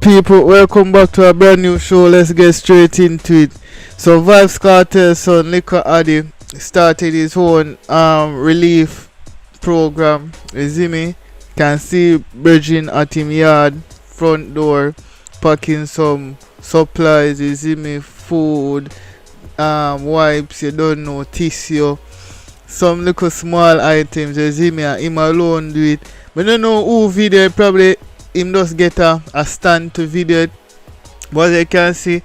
People, welcome back to a brand new show. Let's get straight into it. So Vybz Kartel's son Likkle Addi started his own relief program. You see me? Can see Bridging at him yard front door packing some supplies. You see me? Food, wipes, you don't know, tissue, some little small items. You see me? And him alone do it. But don't know who video it. Probably him just get a stand to video it, but you can see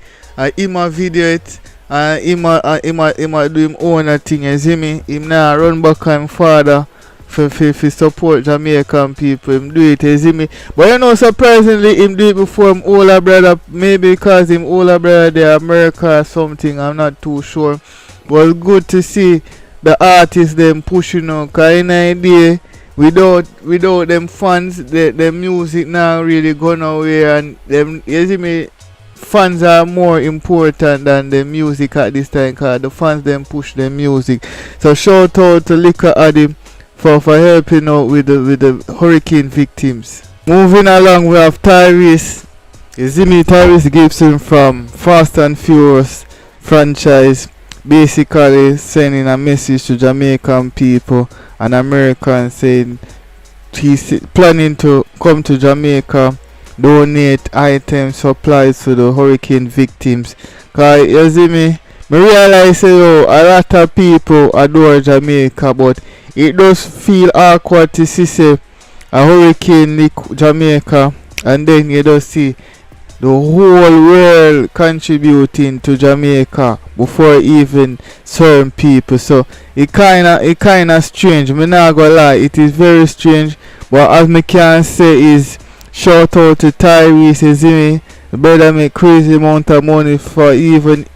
him a video it, and him a do him own thing. You see me? Him now run back on him father for support Jamaican people. Him do it, you see me? But you know, surprisingly him do it before him older brother, maybe because him older brother they America or something, I'm not too sure. But it's good to see the artists them pushing on, cause in a day without them fans, the music now really gone away, and them, you see me, fans are more important than the music at this time, cause the fans them push the music. So shout out to Likkle Addi for helping out with the hurricane victims. Moving along, we have Tyrese. You see me, Tyrese Gibson from Fast and Furious franchise, basically sending a message to Jamaican people and Americans, saying he's planning to come to Jamaica, donate items, supplies to the hurricane victims. Cause you see me realize a lot of people adore Jamaica, but it does feel awkward to see say a hurricane lick Jamaica, and then you just see the whole world contributing to Jamaica before even certain people. So it kinda strange. Me not gonna lie, it is very strange. But as me can say is shout out to Tyrese, you see me? The brother make crazy amount of money for even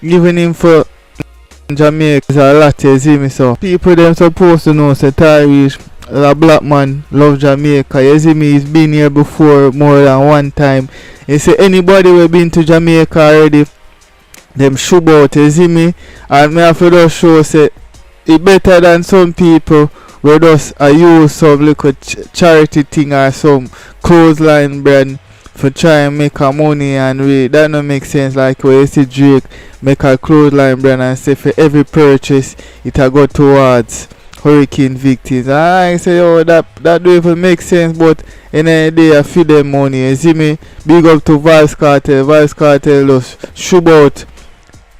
him for Jamaica is a lot, you see me? So people them supposed to know say Tyrese, a black man, love Jamaica. You see me, he's been here before more than one time. You see anybody who been to Jamaica already, them shoot out, you see me? And me have to just show say it better than some people who just use some little charity thing or some clothesline brand for try and make a money, and that don't make sense. Like where you see Drake make a clothesline brand and say for every purchase it a go towards hurricane victims. I say, oh, that don't even make sense, but in a day I feed them money. You see me? Big up to Vybz Kartel. Vybz Kartel just shoot out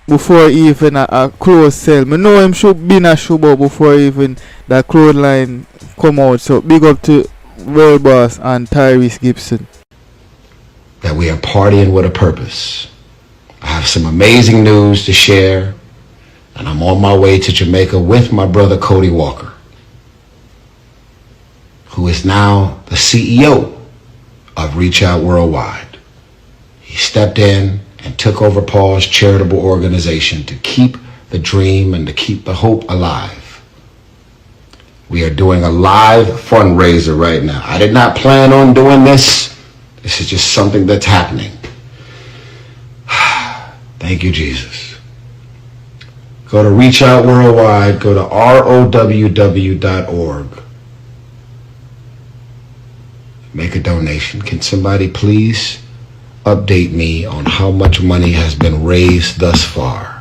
before even a clothes sell. Me know him should be a shoot out before even the clothesline come out. So big up to World Boss and Tyrese Gibson. That we are partying with a purpose. I have some amazing news to share, and I'm on my way to Jamaica with my brother Cody Walker, who is now the CEO of Reach Out Worldwide. He stepped in and took over Paul's charitable organization to keep the dream and to keep the hope alive. We are doing a live fundraiser right now. I did not plan on doing this. This is just something that's happening. Thank you, Jesus. Go to Reach Out Worldwide. Go to ROWW.org. Make a donation. Can somebody please update me on how much money has been raised thus far?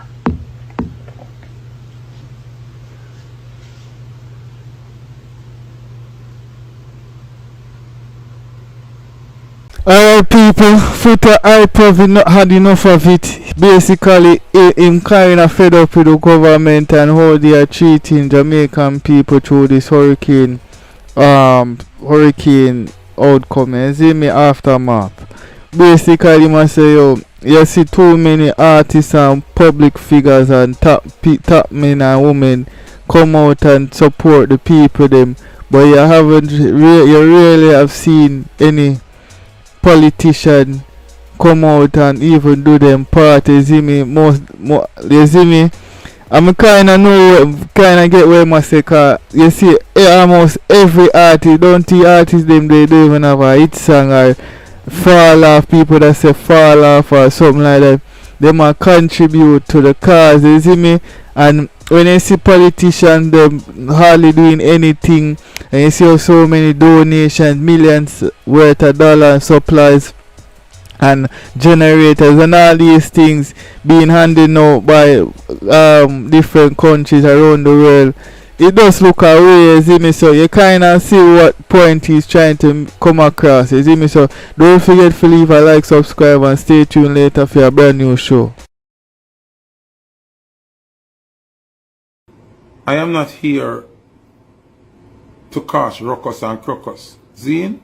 Alright people, Foota IPOV not had enough of it. Basically, him kind of fed up with the government and how they are treating Jamaican people through this hurricane outcome. You see me, aftermath. Basically, must say, yo, you see too many artists and public figures and top men and women come out and support the people them, but you really have seen any politician come out and even do them part. You see me, you see me, I'm kinda get where I say, cause you see almost every artist, don't the artists them they don't even have a hit song or fall off, people that say fall off or something like that, they might contribute to the cause, you see me. And when you see politicians them hardly doing anything, and you see so many donations, millions worth of dollars supplies and generators and all these things being handed out by different countries around the world. It does look away, you see me, so you kind of see what point he's trying to come across, you see me, so don't forget to leave a like, subscribe, and stay tuned later for a brand new show. I am not here to cause ruckus and crocus, Zine,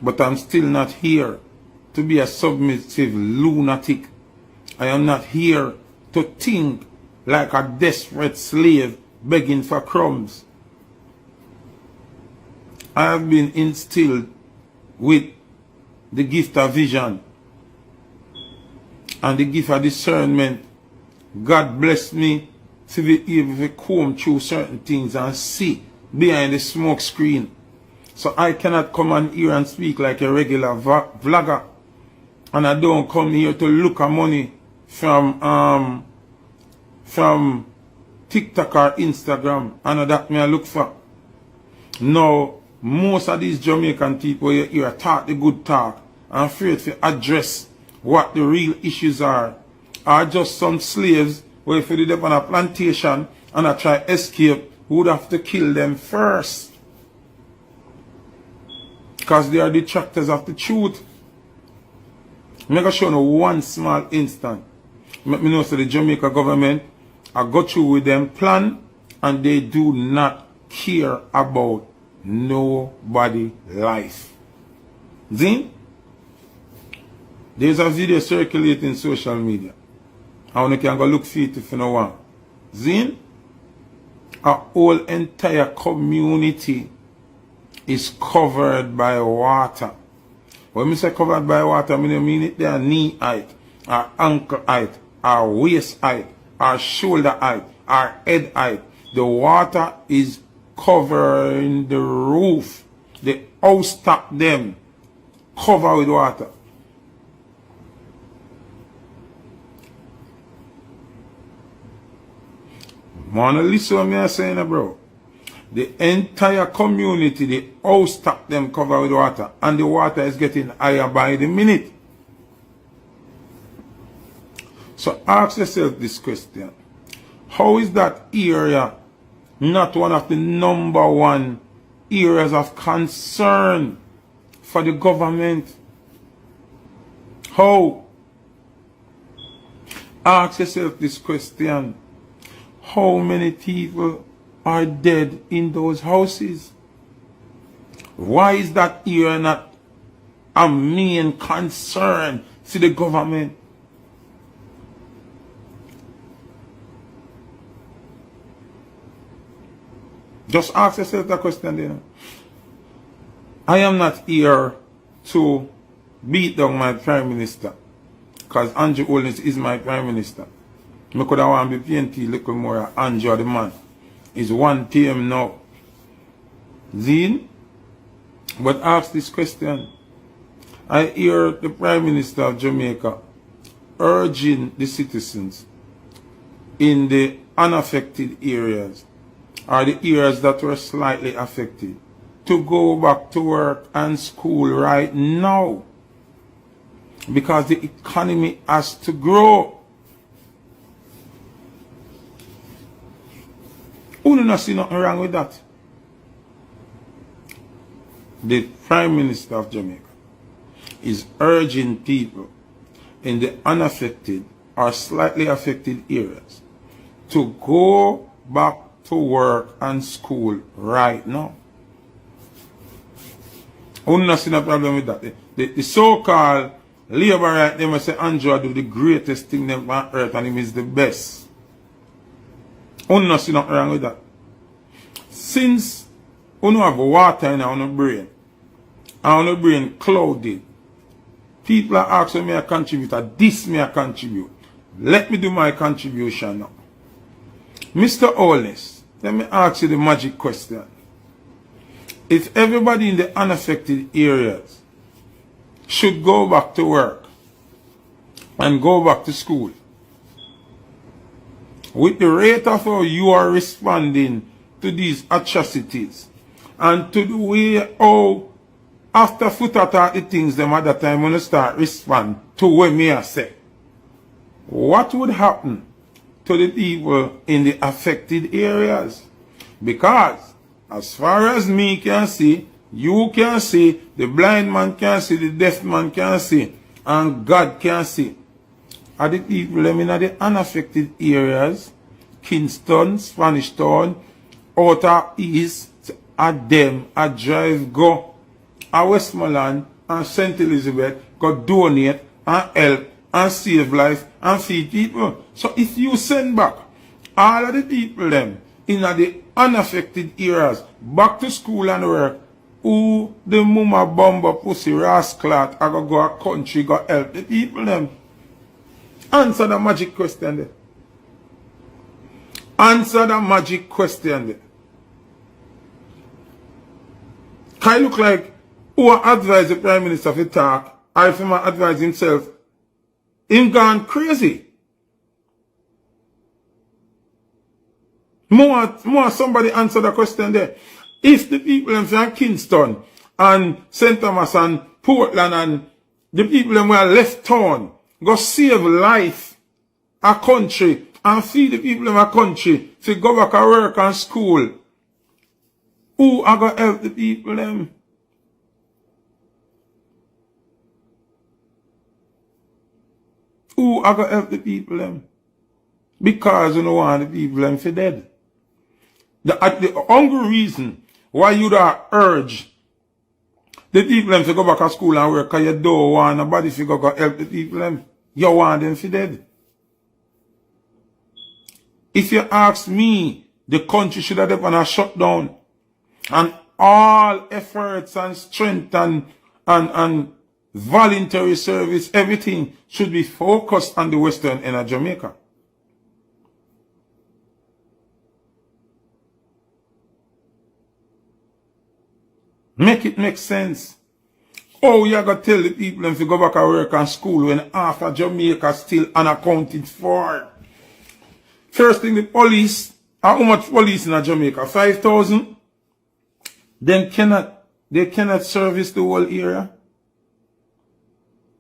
but I'm still not here to be a submissive lunatic. I am not here to think like a desperate slave begging for crumbs. I have been instilled with the gift of vision and the gift of discernment. God bless me to be able to comb through certain things and see behind the smoke screen. So I cannot come on here and speak like a regular vlogger. And I don't come here to look at money from TikTok or Instagram. And that me I look for. Now, most of these Jamaican people here talk the good talk and afraid to address what the real issues are just some slaves who if they live on a plantation and I try escape, who would have to kill them first. Because they are detractors of the truth. I'm going to show you one small instant. Let me know so the Jamaica government, I go through with them plan and they do not care about nobody life. Then, there's a video circulating in social media. And you can go look for it if you know want. Then, a whole entire community is covered by water. When I say covered by water, I mean it they are knee height, or ankle height, or waist height, or shoulder height, or head height. The water is covering the roof. The house top them covered with water. Wanna listen to me I'm saying, bro? The entire community, the house top them covered with water, and the water is getting higher by the minute. So ask yourself this question. How is that area not one of the #1 areas of concern for the government? How? Ask yourself this question. How many people are dead in those houses? Why is that area not a main concern to the government? Just ask yourself that question there. I am not here to beat down my Prime Minister, because Andrew Holness is my Prime Minister. I could have want to be PNT Likkle more Andrew the man. Is one team now. Then, but ask this question. I hear the Prime Minister of Jamaica urging the citizens in the unaffected areas, or the areas that were slightly affected, to go back to work and school right now. Because the economy has to grow. Who don't see nothing wrong with that? The Prime Minister of Jamaica is urging people in the unaffected or slightly affected areas to go back to work and school right now. Who don't see no problem with that? The so-called labor right, they must say Andrew do the greatest thing on earth and him is the best. You don't see nothing wrong with that. Since you don't have water in your brain, and your brain clouded, people are asking me to contribute, or this me to contribute. Let me do my contribution now. Mr. Holness, let me ask you the magic question. If everybody in the unaffected areas should go back to work and go back to school, with the rate of how you are responding to these atrocities and to the way how after foot attack the things them at that time when you start respond to what me I say. What would happen to the people in the affected areas? Because as far as me can see, you can see, the blind man can see, the deaf man can see, and God can see. Are the people them in the unaffected areas, Kingston, Spanish Town, Outer East, at them, at Drive Go, at Westmoreland, and St. Elizabeth, go donate, and help, and save life, and feed people. So if you send back all of the people them in the unaffected areas back to school and work, who the mama bomber pussy rasclat I go a country go help the people them? Answer the magic question there. Answer the magic question there. Can you look like who advise the Prime Minister to talk, or if he advise himself, him gone crazy? More somebody answer the question there. If the people in from Kingston and St. Thomas and Portland and the people in were left town go save life, a country, and feed the people in a country to go back to work and school, who are going to help the people them? Who are going to help the people them? Because you don't want the people them to dead. The only reason why you don't urge the people them to go back to school and work, because you don't want nobody to go help the people them. You want them to dead. If you ask me, the country should have been a shutdown. And all efforts and strength and voluntary service, everything should be focused on the western end of Jamaica. Make it make sense. Oh, you gotta tell the people if you go back to work and school when half of Jamaica still unaccounted for. First thing, the police, how much police in Jamaica? 5,000? They cannot service the whole area.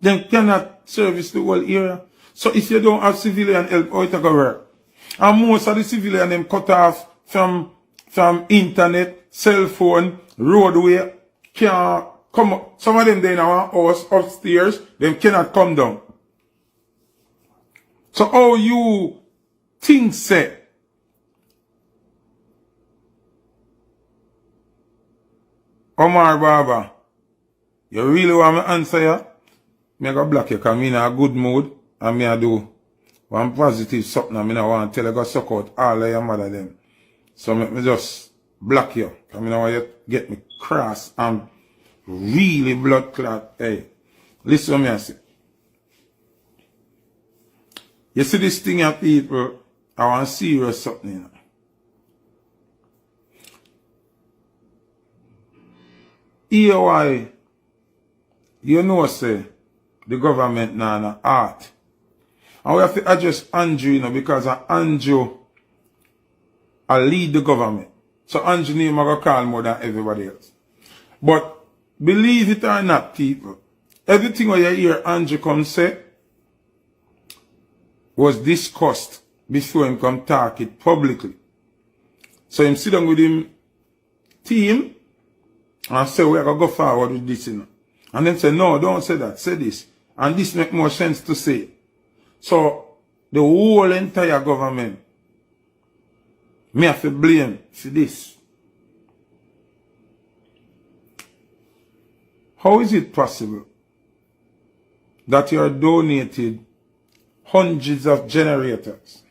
They cannot service the whole area. So if you don't have civilian help, how it go work? And most of the civilian them cut off from internet, cell phone, roadway, can't come up. Some of them they in our house upstairs, them cannot come down. So how you think say? Omar Baba, you really want me to answer you? Me go block you because I'm in a good mood and me I do one positive something and me I want to tell you go suck out all of your mother them. So me just block you because I want you to get me cross and really blood clot. Hey, listen to me I say. You see this thing of people, I want serious something, you know. Here why, you know say, the government now na art. And we have to address Andrew, you know, because Andrew I lead the government. So Andrew name I go call more than everybody else. But believe it or not, people, everything what you hear Andrew come say was discussed before him come talk it publicly. So him sit down with him team and say we are going to go forward with this, you know. And then say, no, don't say that, say this. And this make more sense to say. So the whole entire government may have to blame for this. How is it possible that you are donated hundreds of generators?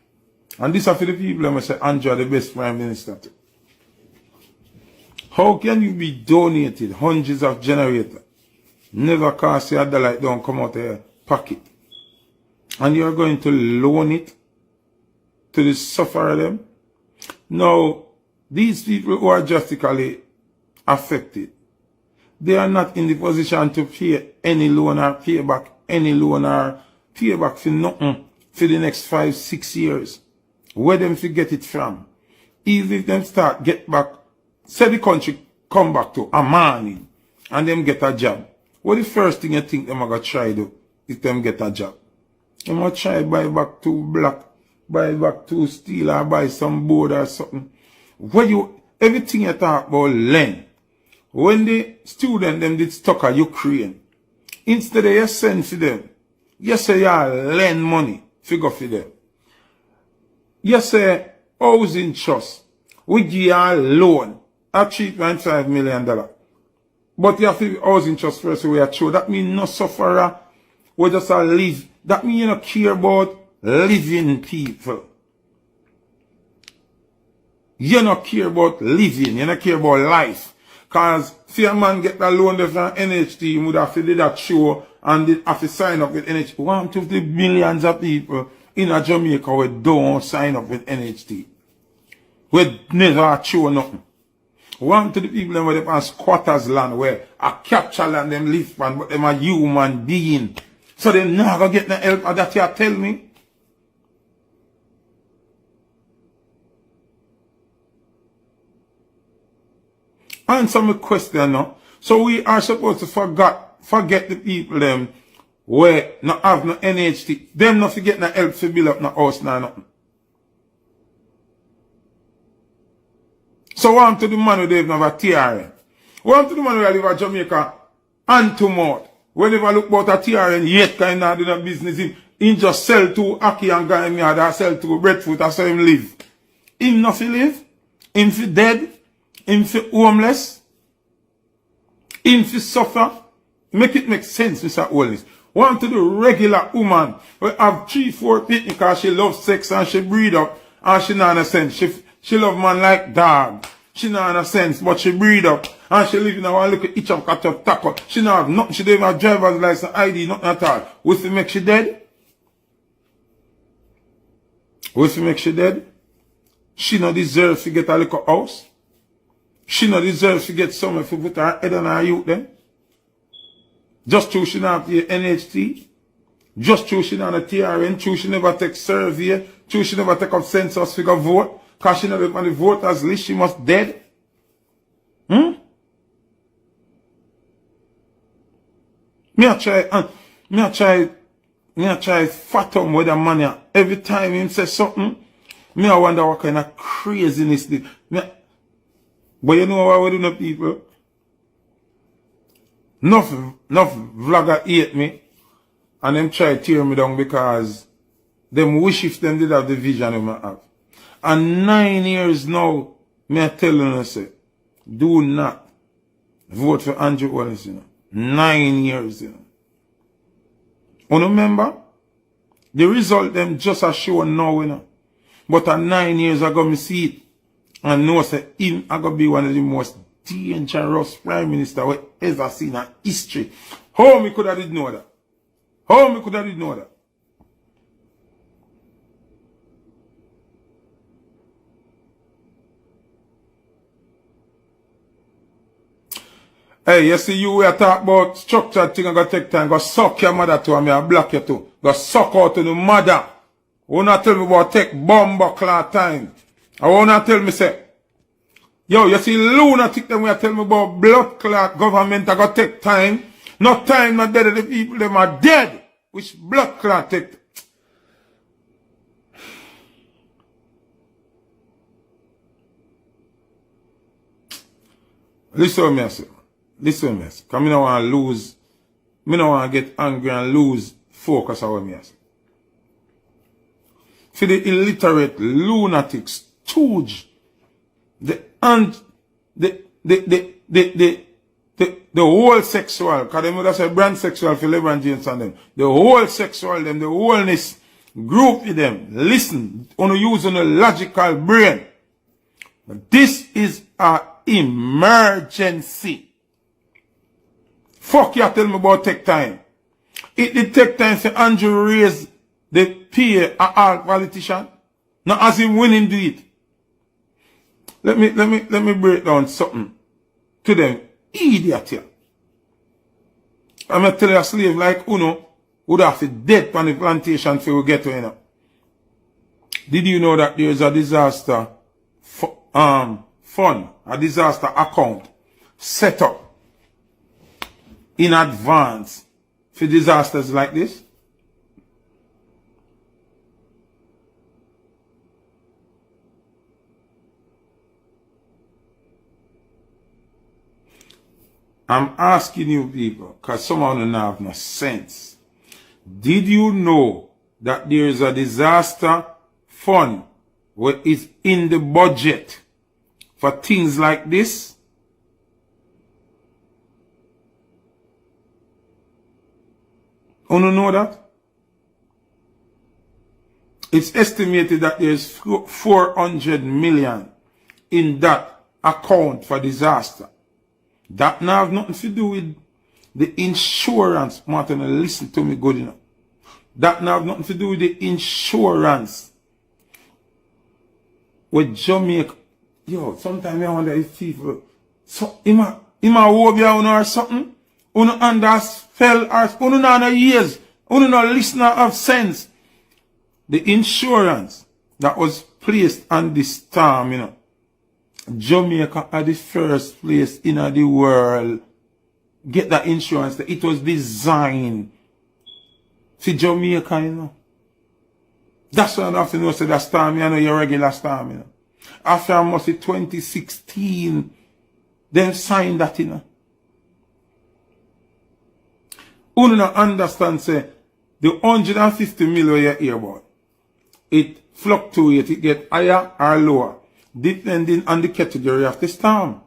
And this are for the people who say Andrew are the best Prime Minister. How can you be donated hundreds of generators? Never cost you $1, it don't come out of your pocket. And you're going to loan it to the sufferer them? Now, these people who are drastically affected, they are not in the position to pay any loan or pay back any loan or pay back for nothing for the next 5-6 years. Where them to get it from? Even if them start get back, say the country come back to a morning and them get a job, what the first thing you think them are going to try do if them get a job? Them going to try buy back 2 block, buy back 2 steel, or buy some board or something. Everything you talk about learn. When the student them did stuck at Ukraine, instead of you send for them, you say you lend money, figure for them. You say housing trust, we give you a loan at $3.5 million. But you have to housing trust first we are true. That means no sufferer, we just a live. That means you don't care about living people. You don't care about living, you don't care about life. Cause if a man get a loan from NHT, he would have to do that show and have to sign up with NHT. 150 millions of people in a Jamaica who don't sign up with NHT. We never show nothing. One to the people where they have squatters land where a capture land them live on, but them a human being. So they not gonna get no help. That you tell me. Answer my question now. So we are supposed to forget the people them where not have no NHT. Them not forget no help to build up no house now nothing. So what to the man who don't have a TRN? What to the man who live in Jamaica and to mouth? When never look about a TRN yet kind of do no business in just sell to Aki and guy in yard or sell to breadfruit or so him live. Him not fi live? Him fi dead? Him fi homeless? Him fi suffer? Make it make sense, Mr. Holness. Want to the regular woman who have 3-4 people because she loves sex and she breed up and she not in a sense. She love man like dog. She not in a sense, but she breed up and she live in a one little itch of cut of tackle. She not have nothing. She don't have driver's license, ID, nothing at all. What if make she dead? What if make she dead? She not deserve to get a little house. She not deserve to get somewhere to put her head on her youth then. Just true she not pay NHT. Just true she not a TRN. True she never take survey. True she never take up census figure vote. Cause she never on the voters list. She must dead. Me a try fathom with the money. Every time him say something, me I wonder what kind of craziness this. But you know what we do to people? Enough vlogger hate me and them try to tear me down because them wish if them did have the vision they might have. And 9 years now, me I tell you, say, do not vote for Andrew Wallace, you know. 9 years, you know. You remember? The result them just a show now, you know. But at 9 years ago, me see it. And know say him I gonna be one of the most dangerous prime minister we ever seen in history. How me could have did know that? How me could have did know that? Hey, you see you we are talk about structured thing and go take time, go suck your mother too and me and block you too. Go suck out to the mother. Who not tell me about take bomb clock time. I wanna tell me say, yo, you see lunatic them will tell me about blood clot government I got take time. Not time not dead, the people them are dead. Which blood clot take? Listen to me, sir. Listen to me, sir. Cause me no want to lose. Me no want to get angry and lose focus on me, sir. For the illiterate lunatics, stooge, the whole sexual, cause them would have said brand sexual for LeBron James and them. The whole sexual them, the wholeness group with them. Listen, on use on a logical brain. This is an emergency. Fuck you tell me about take time. It did take time for Andrew raise the pay a all politician. Not as him winning do it. Let me break down something to them. Idiot here. I'm gonna tell you a slave like Uno would have to dead on the plantation for we get to you. Did you know that there is a disaster fund, a disaster account set up in advance for disasters like this? I'm asking you people, because some of them have no sense. Did you know that there is a disaster fund where it's in the budget for things like this? You don't know that? It's estimated that there's 400 million in that account for disaster. That now have nothing to do with the insurance. Martin, listen to me good enough. That now have nothing to do with the insurance. With Jamaica. Yo, sometimes I wonder if people, so, ima wobia or something, uno underspell or uno no years, uno no listener of sense. The insurance that was placed on this storm, you know. Jamaica are the first place in the world get that insurance. It was designed for Jamaica, you know. That's why I have to know, say that storm, you know, your regular storm, you know. After almost 2016, them signed that, you know. You don't understand, say, the 150 million you hear about, it fluctuates, it get higher or lower, depending on the category of the storm.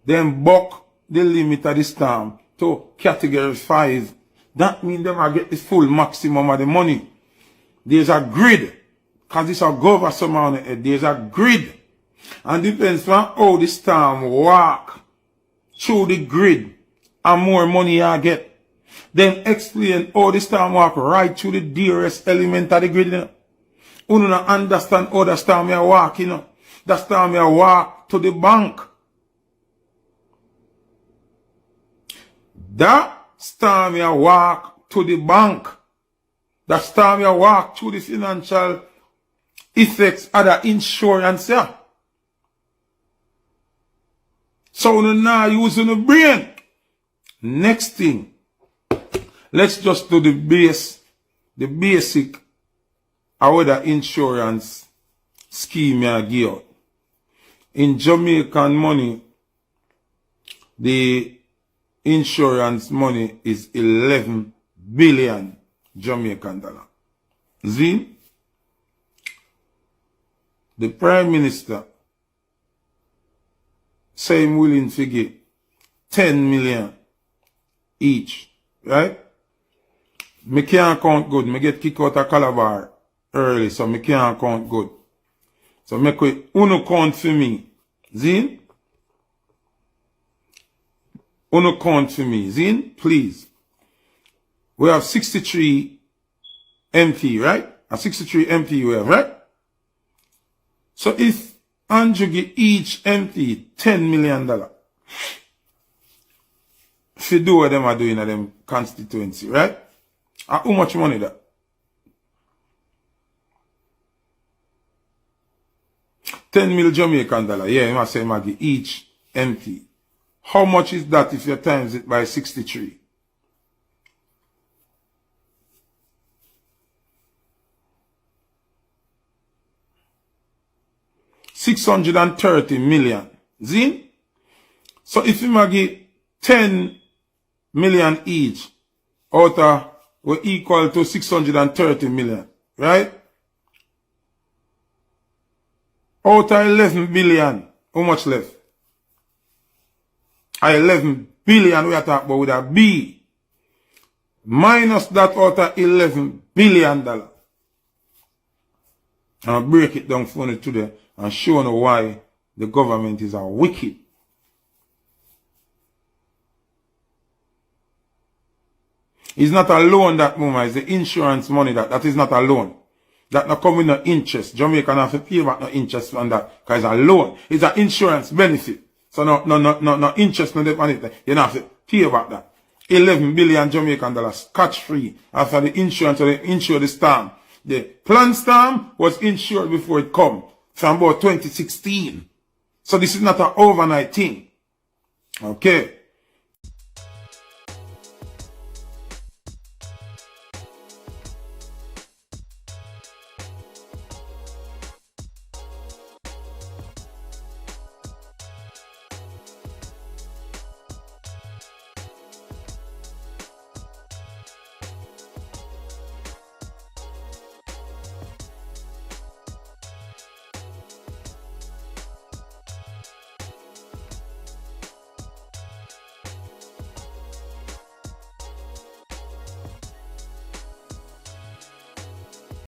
Then buck the limit of the storm to category 5. That means them will get the full maximum of the money. There's a grid, because it's a go over some on the head. There's a grid. And depends on how the storm walk through the grid, and more money you get. Then explain how the storm walk right through the dearest element of the grid. You know? You don't understand how the storm you walk, you know. The storm you walk to the bank. That storm you walk to the bank. That storm you walk through the financial effects of the insurance. Yeah. So you now using the brain. Next thing. Let's just do the basic how the insurance scheme you give out. In Jamaican money, the insurance money is 11 billion Jamaican dollar. See? The Prime Minister say him willing to give 10 million each, right? Me can't count good. Me get kicked out of Calabar early, so me can't count good. So make it uno count for me. Zin? Uno count for me. Zin, please. We have 63 MP, right? A 63 MP we have, right? So if Andrew give each MP $10 million, if you do what them are doing at them constituency, right? And how much money that? $10 million Jamaican dollar. Yeah, you must say Maggie, each MP. How much is that if you times it by 63? $630 million. Zin? So if you give 10 million each, out of we're equal to 630 million, right? Out of 11 billion, how much left? 11 billion we are talking about with a B. Minus that out of $11 billion. I'll break it down for you today and show you why the government is a wicked. It's not a loan that moment, it's the insurance money that is not a loan. That not come with no interest. Jamaica have to pay back no interest on that. Because it's a loan. It's an insurance benefit. So no interest on it. You don't have to pay back that. 11 billion Jamaican dollars scotch free after the insurance or the insure the storm. The planned storm was insured before it come from about 2016. So this is not an overnight thing. Okay.